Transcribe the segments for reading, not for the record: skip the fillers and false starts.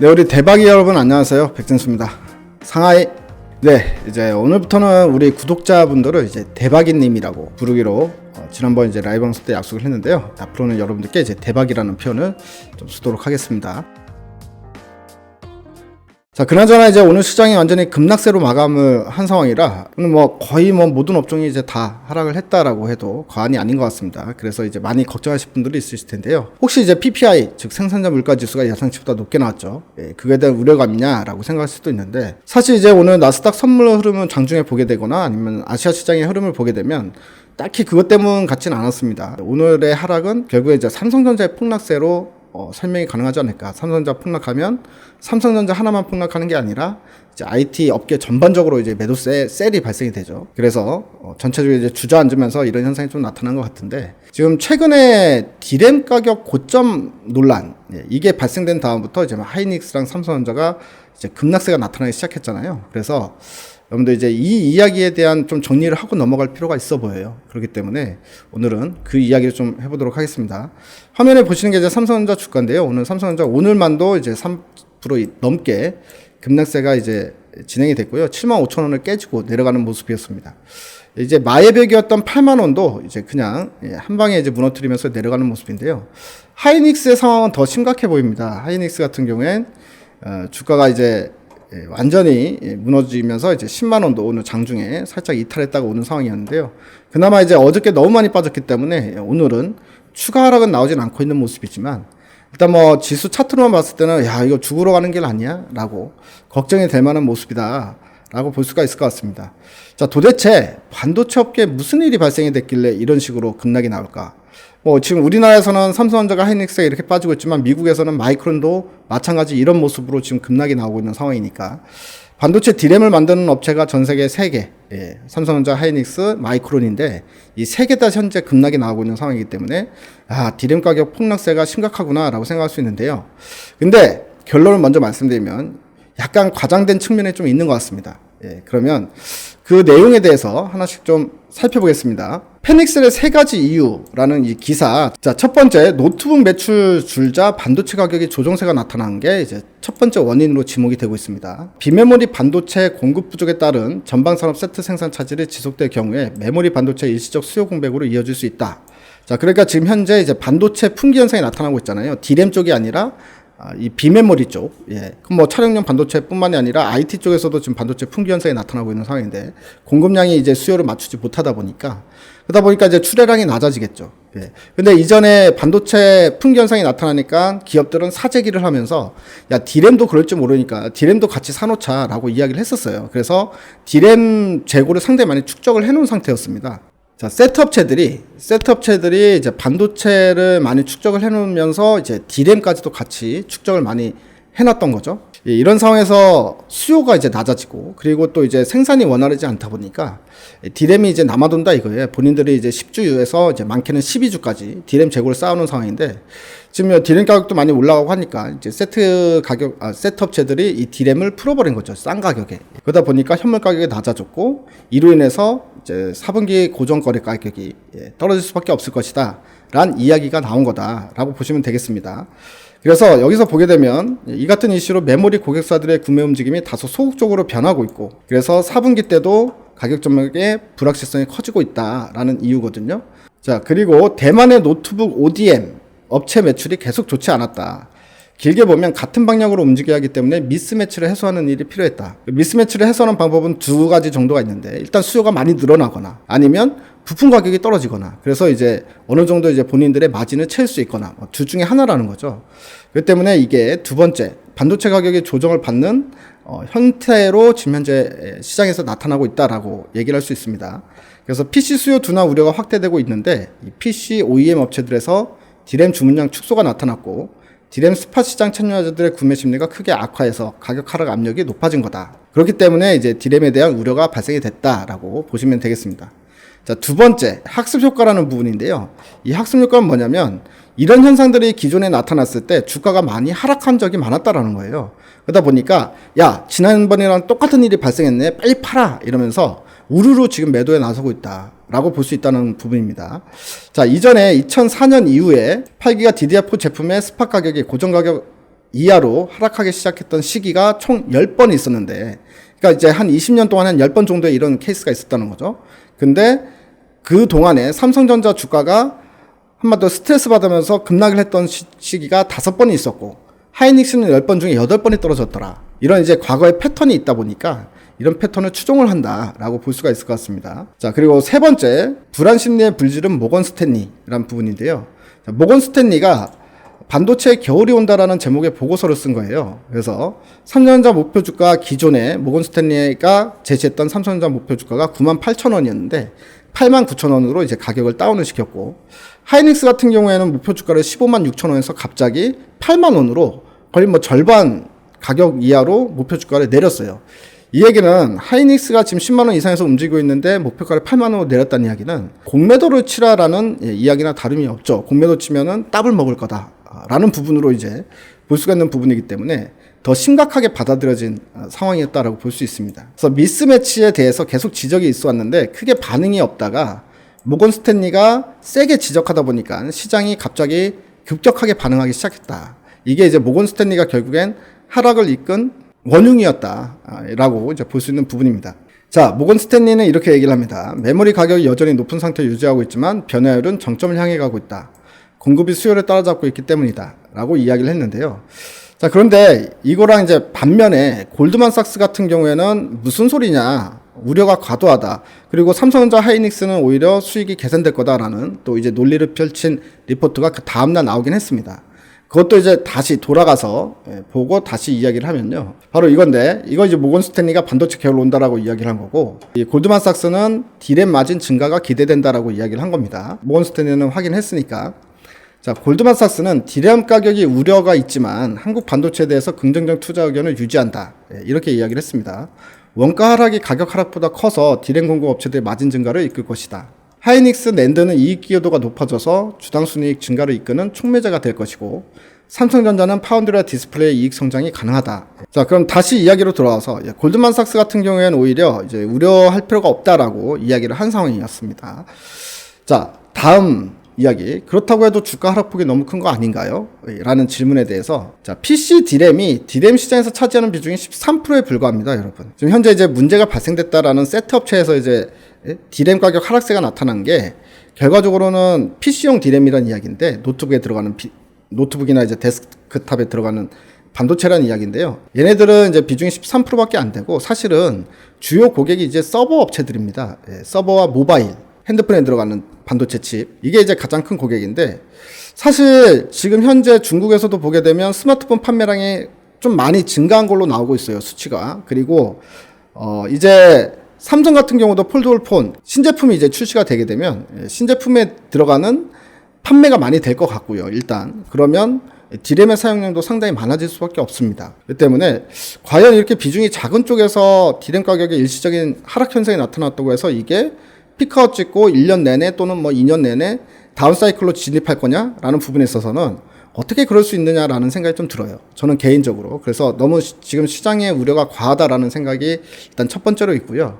네, 우리 대박이 여러분 안녕하세요. 백진수입니다. 상하이. 네, 이제 오늘부터는 우리 구독자분들을 이제 대박이님이라고 부르기로 지난번 이제 라이브 방송 때 약속을 했는데요. 앞으로는 여러분들께 이제 대박이라는 표현을 좀 쓰도록 하겠습니다. 자, 그나저나 이제 오늘 시장이 완전히 급락세로 마감을 한 상황이라 오늘 거의 모든 업종이 이제 다 하락을 했다라고 해도 과언이 아닌 것 같습니다. 그래서 이제 많이 걱정하실 분들이 있으실 텐데요. 혹시 이제 PPI 즉 생산자 물가 지수가 예상치보다 높게 나왔죠. 그거에 대한 우려감이냐라고 생각할 수도 있는데, 사실 이제 오늘 나스닥 선물 흐름은 장중에 보게 되거나 아니면 아시아 시장의 흐름을 보게 되면 딱히 그것 때문 같지는 않았습니다. 오늘의 하락은 결국에 이제 삼성전자의 폭락세로 설명이 가능하지 않을까. 삼성전자 폭락하면 삼성전자 하나만 폭락하는 게 아니라 이제 IT 업계 전반적으로 이제 매도세 셀이 발생이 되죠. 그래서 전체적으로 이제 주저앉으면서 이런 현상이 좀 나타난 것 같은데, 지금 최근에 디램 가격 고점 논란, 이게 발생된 다음부터 이제 하이닉스랑 삼성전자가 이제 급락세가 나타나기 시작했잖아요. 그래서 여러분들 이제 이 이야기에 대한 좀 정리를 하고 넘어갈 필요가 있어 보여요. 그렇기 때문에 오늘은 그 이야기를 좀 해보도록 하겠습니다. 화면에 보시는 게 이제 삼성전자 주가인데요. 오늘 삼성전자 오늘만도 이제 3% 넘게 급락세가 이제 진행이 됐고요. 75,000원을 깨지고 내려가는 모습이었습니다. 이제 마예벽이었던 80,000원도 이제 그냥 한 방에 이제 무너뜨리면서 내려가는 모습인데요. 하이닉스의 상황은 더 심각해 보입니다. 하이닉스 같은 경우엔 주가가 이제 완전히 무너지면서 이제 10만원도 오늘 장중에 살짝 이탈했다가 오는 상황이었는데요. 그나마 이제 어저께 너무 많이 빠졌기 때문에 오늘은 추가 하락은 나오진 않고 있는 모습이지만, 일단 지수 차트로만 봤을 때는 야, 이거 죽으러 가는 길 아니야? 라고 걱정이 될 만한 모습이다 라고 볼 수가 있을 것 같습니다. 자, 도대체 반도체 업계에 무슨 일이 발생이 됐길래 이런 식으로 급락이 나올까? 지금 우리나라에서는 삼성전자가 하이닉스가 이렇게 빠지고 있지만 미국에서는 마이크론도 마찬가지 이런 모습으로 지금 급락이 나오고 있는 상황이니까, 반도체 디램을 만드는 업체가 전 세계 3개, 삼성전자, 하이닉스, 마이크론인데 이 3개 다 현재 급락이 나오고 있는 상황이기 때문에 디램 가격 폭락세가 심각하구나 라고 생각할 수 있는데요. 근데 결론을 먼저 말씀드리면 약간 과장된 측면이 좀 있는 것 같습니다. 그러면 그 내용에 대해서 하나씩 좀 살펴보겠습니다. 페닉셀의 3가지 이유라는 이 기사. 자, 첫 번째, 노트북 매출 줄자 반도체 가격이 조정세가 나타난 게 이제 첫 번째 원인으로 지목이 되고 있습니다. 비메모리 반도체 공급 부족에 따른 전방산업 세트 생산 차질이 지속될 경우에 메모리 반도체 일시적 수요 공백으로 이어질 수 있다. 자, 그러니까 지금 현재 이제 반도체 품귀 현상이 나타나고 있잖아요. 디램 쪽이 아니라 이 비메모리 쪽, 그럼 촬영용 반도체뿐만이 아니라 IT 쪽에서도 지금 반도체 품귀 현상이 나타나고 있는 상황인데, 공급량이 이제 수요를 맞추지 못하다 보니까, 그러다 보니까 이제 출하량이 낮아지겠죠. 근데 이전에 반도체 품귀 현상이 나타나니까 기업들은 사재기를 하면서 야, 디램도 그럴 줄 모르니까 디램도 같이 사놓자라고 이야기를 했었어요. 그래서 디램 재고를 상당히 많이 축적을 해놓은 상태였습니다. 자, 셋업체들이 이제 반도체를 많이 축적을 해놓으면서 이제 디램까지도 같이 축적을 많이 해놨던 거죠. 이런 상황에서 수요가 이제 낮아지고, 그리고 또 이제 생산이 원활하지 않다 보니까 디램이 이제 남아돈다 이거예요. 본인들이 이제 10주에서 이제 많게는 12주까지 디램 재고를 쌓아놓은 상황인데, 지금 디램 가격도 많이 올라가고 하니까 이제 셋업체들이 이 디램을 풀어버린 거죠. 싼 가격에. 그러다 보니까 현물 가격이 낮아졌고, 이로 인해서 이제 4분기 고정거래 가격이 떨어질 수밖에 없을 것이다 란 이야기가 나온 거다라고 보시면 되겠습니다. 그래서 여기서 보게 되면 이 같은 이슈로 메모리 고객사들의 구매 움직임이 다소 소극적으로 변하고 있고, 그래서 4분기 때도 가격 전망의 불확실성이 커지고 있다라는 이유거든요. 자, 그리고 대만의 노트북 ODM 업체 매출이 계속 좋지 않았다. 길게 보면 같은 방향으로 움직여야 하기 때문에 미스매치를 해소하는 일이 필요했다. 미스매치를 해소하는 방법은 2가지 정도가 있는데, 일단 수요가 많이 늘어나거나 아니면 부품 가격이 떨어지거나, 그래서 이제 어느 정도 이제 본인들의 마진을 채울 수 있거나, 둘 중에 하나라는 거죠. 그렇기 때문에 이게 두 번째, 반도체 가격이 조정을 받는 형태로 지금 현재 시장에서 나타나고 있다라고 얘기를 할 수 있습니다. 그래서 PC 수요 둔화 우려가 확대되고 있는데, 이 PC OEM 업체들에서 디램 주문량 축소가 나타났고, 디램 스팟 시장 참여자들의 구매 심리가 크게 악화해서 가격 하락 압력이 높아진 거다. 그렇기 때문에 이제 디램에 대한 우려가 발생이 됐다라고 보시면 되겠습니다. 자, 두 번째, 학습 효과라는 부분인데요. 이 학습 효과는 뭐냐면, 이런 현상들이 기존에 나타났을 때 주가가 많이 하락한 적이 많았다라는 거예요. 그러다 보니까 야, 지난번이랑 똑같은 일이 발생했네, 빨리 팔아 이러면서 우르르 지금 매도에 나서고 있다라고 볼 수 있다는 부분입니다. 자, 이전에 2004년 이후에 8기가 DDR4 제품의 스팟 가격이 고정 가격 이하로 하락하기 시작했던 시기가 총 10번 있었는데, 그러니까 이제 한 20년 동안 한 10번 정도의 이런 케이스가 있었다는 거죠. 근데 그 동안에 삼성전자 주가가 한마디로 스트레스 받으면서 급락을 했던 시기가 5번이 있었고, 하이닉스는 10번 중에 8번이 떨어졌더라. 이런 이제 과거의 패턴이 있다 보니까 이런 패턴을 추종을 한다라고 볼 수가 있을 것 같습니다. 자, 그리고 세 번째, 불안 심리의 불질은 모건 스탠리라는 부분인데요. 자, 모건 스탠리가 반도체의 겨울이 온다라는 제목의 보고서를 쓴 거예요. 그래서 삼성전자 목표 주가, 기존에 모건 스탠리가 제시했던 삼성전자 목표 주가가 98,000원이었는데 89,000원으로 이제 가격을 다운을 시켰고, 하이닉스 같은 경우에는 목표 주가를 156,000원에서 갑자기 8만원으로 거의 뭐 절반 가격 이하로 목표 주가를 내렸어요. 이 얘기는 하이닉스가 지금 10만원 이상에서 움직이고 있는데 목표가를 8만원으로 내렸다는 이야기는 공매도를 치라라는 이야기나 다름이 없죠. 공매도 치면은 따블 먹을 거다라는 부분으로 이제 볼 수가 있는 부분이기 때문에 더 심각하게 받아들여진 상황이었다라고 볼 수 있습니다. 그래서 미스매치에 대해서 계속 지적이 있어 왔는데 크게 반응이 없다가 모건 스탠리가 세게 지적하다 보니까 시장이 갑자기 급격하게 반응하기 시작했다. 이게 이제 모건 스탠리가 결국엔 하락을 이끈 원흉이었다라고 이제 볼 수 있는 부분입니다. 자, 모건 스탠리는 이렇게 얘기를 합니다. 메모리 가격이 여전히 높은 상태를 유지하고 있지만 변화율은 정점을 향해 가고 있다. 공급이 수요를 따라잡고 있기 때문이다. 라고 이야기를 했는데요. 자, 그런데 이거랑 이제 반면에 골드만삭스 같은 경우에는 무슨 소리냐, 우려가 과도하다, 그리고 삼성전자 하이닉스는 오히려 수익이 개선될 거다라는 또 이제 논리를 펼친 리포트가 그 다음날 나오긴 했습니다. 그것도 이제 다시 돌아가서 보고 다시 이야기를 하면요, 바로 이건데, 이거 이제 모건 스탠리가 반도체 겨울 온다라고 이야기를 한 거고, 이 골드만삭스는 디램 마진 증가가 기대된다라고 이야기를 한 겁니다. 모건 스탠리는 확인했으니까. 자, 골드만삭스는 디램 가격이 우려가 있지만 한국 반도체에 대해서 긍정적 투자 의견을 유지한다, 이렇게 이야기를 했습니다. 원가 하락이 가격 하락보다 커서 디램 공급 업체들의 마진 증가를 이끌 것이다. 하이닉스 낸드는 이익 기여도가 높아져서 주당 순이익 증가를 이끄는 촉매제가 될 것이고, 삼성전자는 파운드리와 디스플레이 이익 성장이 가능하다. 자, 그럼 다시 이야기로 돌아와서 골드만삭스 같은 경우에는 오히려 이제 우려할 필요가 없다라고 이야기를 한 상황이었습니다. 자, 다음 이야기. 그렇다고 해도 주가 하락폭이 너무 큰 거 아닌가요? 라는 질문에 대해서, 자, PC 디램이 디램 시장에서 차지하는 비중이 13%에 불과합니다, 여러분. 지금 현재 이제 문제가 발생됐다라는 세트 업체에서 이제 디램 가격 하락세가 나타난 게 결과적으로는 PC용 디램이라는 이야기인데, 노트북에 들어가는 노트북이나 이제 데스크탑에 들어가는 반도체라는 이야기인데요. 얘네들은 이제 비중이 13%밖에 안 되고, 사실은 주요 고객이 이제 서버 업체들입니다. 서버와 모바일, 핸드폰에 들어가는 반도체 칩, 이게 이제 가장 큰 고객인데, 사실 지금 현재 중국에서도 보게 되면 스마트폰 판매량이 좀 많이 증가한 걸로 나오고 있어요, 수치가. 그리고 이제 삼성 같은 경우도 폴더블 신제품이 이제 출시가 되게 되면 신제품에 들어가는 판매가 많이 될 것 같고요. 일단 그러면 디램의 사용량도 상당히 많아질 수밖에 없습니다. 그 때문에 과연 이렇게 비중이 작은 쪽에서 디램 가격의 일시적인 하락 현상이 나타났다고 해서 이게 피크아웃 찍고 1년 내내 또는 뭐 2년 내내 다운 사이클로 진입할 거냐라는 부분에 있어서는 어떻게 그럴 수 있느냐라는 생각이 좀 들어요. 저는 개인적으로. 그래서 너무 지금 시장의 우려가 과하다라는 생각이 일단 첫 번째로 있고요.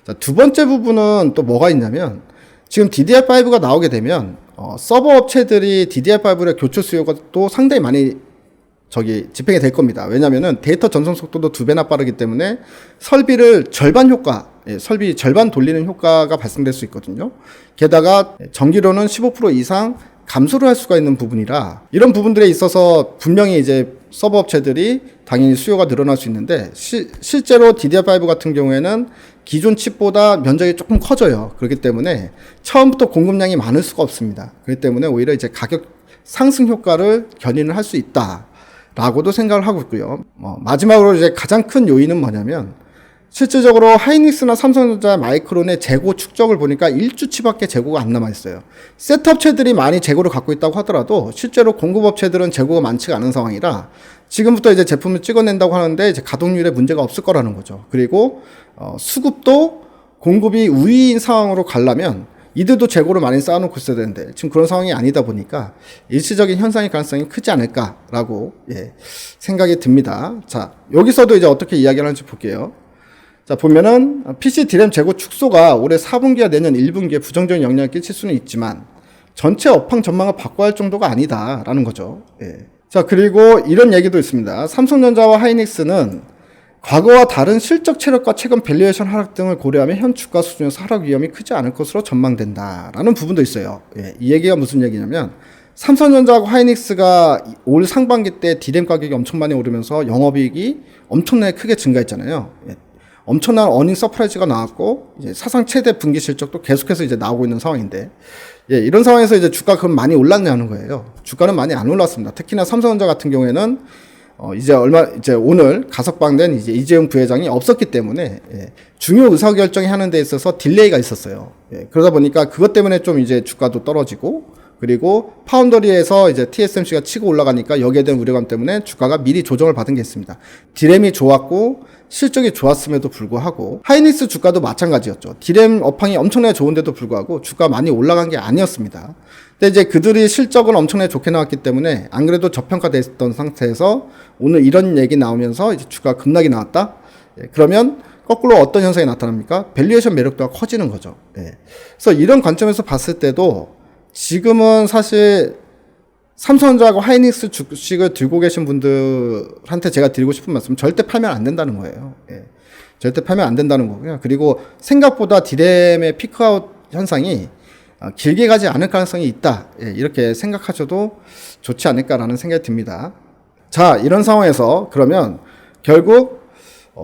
자, 두 번째 부분은 또 뭐가 있냐면, 지금 DDR5가 나오게 되면 서버 업체들이 DDR5의 교체 수요가 또 상당히 많이 집행이 될 겁니다. 왜냐면은 데이터 전송 속도도 2배나 빠르기 때문에 설비를 절반 효과, 설비 절반 돌리는 효과가 발생될 수 있거든요. 게다가 전기료는 15% 이상 감소를 할 수가 있는 부분이라, 이런 부분들에 있어서 분명히 이제 서버 업체들이 당연히 수요가 늘어날 수 있는데, 실제로 DDR5 같은 경우에는 기존 칩보다 면적이 조금 커져요. 그렇기 때문에 처음부터 공급량이 많을 수가 없습니다. 그렇기 때문에 오히려 이제 가격 상승 효과를 견인을 할 수 있다라고도 생각을 하고 있고요. 마지막으로 이제 가장 큰 요인은 뭐냐면, 실질적으로 하이닉스나 삼성전자, 마이크론의 재고 축적을 보니까 1주치밖에 재고가 안 남아있어요. 셋업체들이 많이 재고를 갖고 있다고 하더라도 실제로 공급업체들은 재고가 많지가 않은 상황이라 지금부터 이제 제품을 찍어낸다고 하는데 이제 가동률에 문제가 없을 거라는 거죠. 그리고 수급도 공급이 우위인 상황으로 가려면 이들도 재고를 많이 쌓아놓고 있어야 되는데 지금 그런 상황이 아니다 보니까 일시적인 현상의 가능성이 크지 않을까라고 생각이 듭니다. 자, 여기서도 이제 어떻게 이야기를 하는지 볼게요. 자, 보면은 PC 디램 재고 축소가 올해 4분기와 내년 1분기에 부정적인 영향을 끼칠 수는 있지만 전체 업황 전망을 바꿔야 할 정도가 아니다라는 거죠. 자, 그리고 이런 얘기도 있습니다. 삼성전자와 하이닉스는 과거와 다른 실적 체력과 최근 밸류에이션 하락 등을 고려하면 현 주가 수준에서 하락 위험이 크지 않을 것으로 전망된다라는 부분도 있어요. 예, 이 얘기가 무슨 얘기냐면 삼성전자하고 하이닉스가 올 상반기 때 디램 가격이 엄청 많이 오르면서 영업이익이 엄청나게 크게 증가했잖아요. 예, 엄청난 어닝 서프라이즈가 나왔고 이제 사상 최대 분기 실적도 계속해서 이제 나오고 있는 상황인데, 예, 이런 상황에서 이제 주가가 그럼 많이 올랐냐는 거예요. 주가는 많이 안 올랐습니다. 특히나 삼성전자 같은 경우에는 이제 오늘 가석방된 이제 이재용 부회장이 없었기 때문에, 예, 중요 의사결정이 하는 데 있어서 딜레이가 있었어요. 예, 그러다 보니까 그것 때문에 좀 이제 주가도 떨어지고, 그리고 파운더리에서 이제 TSMC가 치고 올라가니까 여기에 대한 우려감 때문에 주가가 미리 조정을 받은 게 있습니다. 디램이 좋았고 실적이 좋았음에도 불구하고 하이닉스 주가도 마찬가지였죠. 디램 업황이 엄청나게 좋은데도 불구하고 주가 많이 올라간 게 아니었습니다. 근데 이제 그들이 실적은 엄청나게 좋게 나왔기 때문에 안 그래도 저평가됐던 상태에서 오늘 이런 얘기 나오면서 이제 주가 급락이 나왔다. 예, 그러면 거꾸로 어떤 현상이 나타납니까? 밸류에이션 매력도가 커지는 거죠. 예. 그래서 이런 관점에서 봤을 때도 지금은 사실 삼성전자하고 하이닉스 주식을 들고 계신 분들한테 제가 드리고 싶은 말씀은 절대 팔면 안 된다는 거예요. 예. 절대 팔면 안 된다는 거고요. 그리고 생각보다 디램의 피크아웃 현상이 길게 가지 않을 가능성이 있다. 예, 이렇게 생각하셔도 좋지 않을까라는 생각이 듭니다. 자, 이런 상황에서 그러면 결국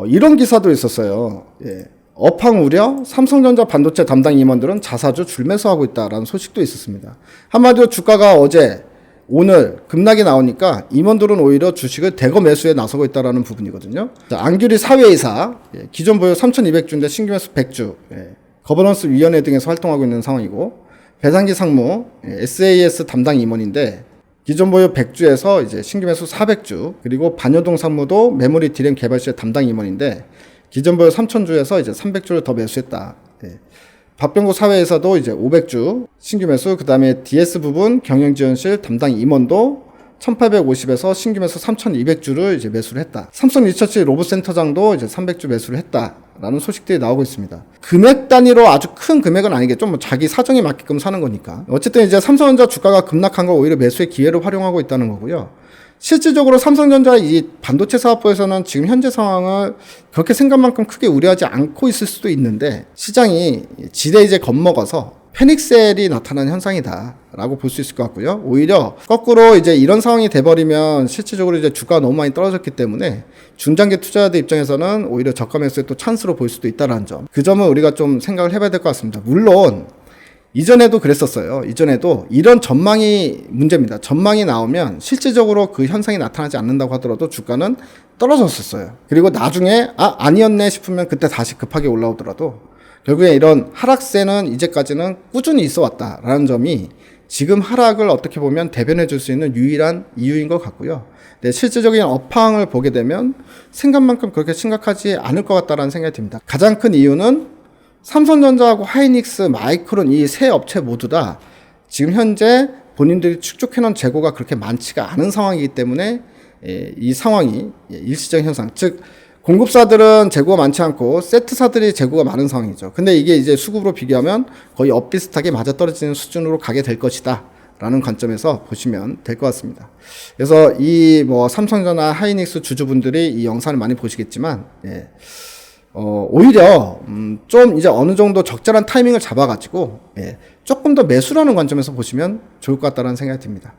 이런 기사도 있었어요. 예. 업황 우려, 삼성전자 반도체 담당 임원들은 자사주 줄매수하고 있다라는 소식도 있었습니다. 한마디로 주가가 오늘 급락이 나오니까 임원들은 오히려 주식을 대거 매수에 나서고 있다라는 부분이거든요. 자, 안규리 사회이사, 예, 기존 보유 3,200주인데 신규 매수 100주, 예, 거버넌스 위원회 등에서 활동하고 있는 상황이고, 배상기 상무, 예, SAS 담당 임원인데 기존 보유 100주에서 이제 신규 매수 400주, 그리고 반여동 상무도 메모리 디램 개발실 담당 임원인데 기존 보유 3,000주에서 이제 300주를 더 매수했다. 예. 박병구 사회에서도 이제 500주 신규 매수, 그 다음에 DS 부분 경영지원실 담당 임원도 1850에서 신규 매수 3200주를 이제 매수를 했다. 삼성 리서치 로봇센터장도 이제 300주 매수를 했다라는 소식들이 나오고 있습니다. 금액 단위로 아주 큰 금액은 아니겠죠. 뭐 자기 사정에 맞게끔 사는 거니까. 어쨌든 이제 삼성전자 주가가 급락한 걸 오히려 매수의 기회로 활용하고 있다는 거고요. 실질적으로 삼성전자 이 반도체 사업부에서는 지금 현재 상황을 그렇게 생각만큼 크게 우려하지 않고 있을 수도 있는데 시장이 지레 이제 겁먹어서 패닉셀이 나타난 현상이다라고 볼 수 있을 것 같고요. 오히려 거꾸로 이제 이런 상황이 돼버리면 실질적으로 이제 주가가 너무 많이 떨어졌기 때문에 중장기 투자자들 입장에서는 오히려 저가 매수의 또 찬스로 볼 수도 있다는 점. 그 점은 우리가 좀 생각을 해봐야 될 것 같습니다. 물론 이전에도 그랬었어요. 이전에도 이런 전망이 문제입니다. 전망이 나오면 실질적으로 그 현상이 나타나지 않는다고 하더라도 주가는 떨어졌었어요. 그리고 나중에 아니었네 싶으면 그때 다시 급하게 올라오더라도 결국에 이런 하락세는 이제까지는 꾸준히 있어 왔다라는 점이 지금 하락을 어떻게 보면 대변해 줄 수 있는 유일한 이유인 것 같고요. 네, 실질적인 업황을 보게 되면 생각만큼 그렇게 심각하지 않을 것 같다라는 생각이 듭니다. 가장 큰 이유는 삼성전자하고 하이닉스, 마이크론 이 세 업체 모두 다 지금 현재 본인들이 축적해놓은 재고가 그렇게 많지가 않은 상황이기 때문에 이 상황이 일시적 현상, 즉 공급사들은 재고가 많지 않고 세트사들이 재고가 많은 상황이죠. 근데 이게 이제 수급으로 비교하면 거의 엇비슷하게 맞아떨어지는 수준으로 가게 될 것이다 라는 관점에서 보시면 될 것 같습니다. 그래서 이 삼성전자, 하이닉스 주주분들이 이 영상을 많이 보시겠지만 오히려 좀 이제 어느 정도 적절한 타이밍을 잡아가지고 조금 더 매수라는 관점에서 보시면 좋을 것 같다는 생각이 듭니다.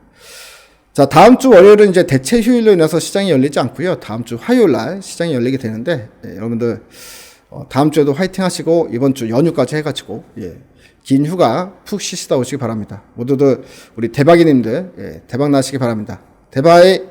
자, 다음 주 월요일은 이제 대체 휴일로 인해서 시장이 열리지 않고요. 다음 주 화요일 날 시장이 열리게 되는데 여러분들 다음 주에도 화이팅 하시고 이번 주 연휴까지 해가지고 긴 휴가 푹 쉬시다 오시기 바랍니다. 모두들 우리 대박이님들 대박 나시기 바랍니다. 대박이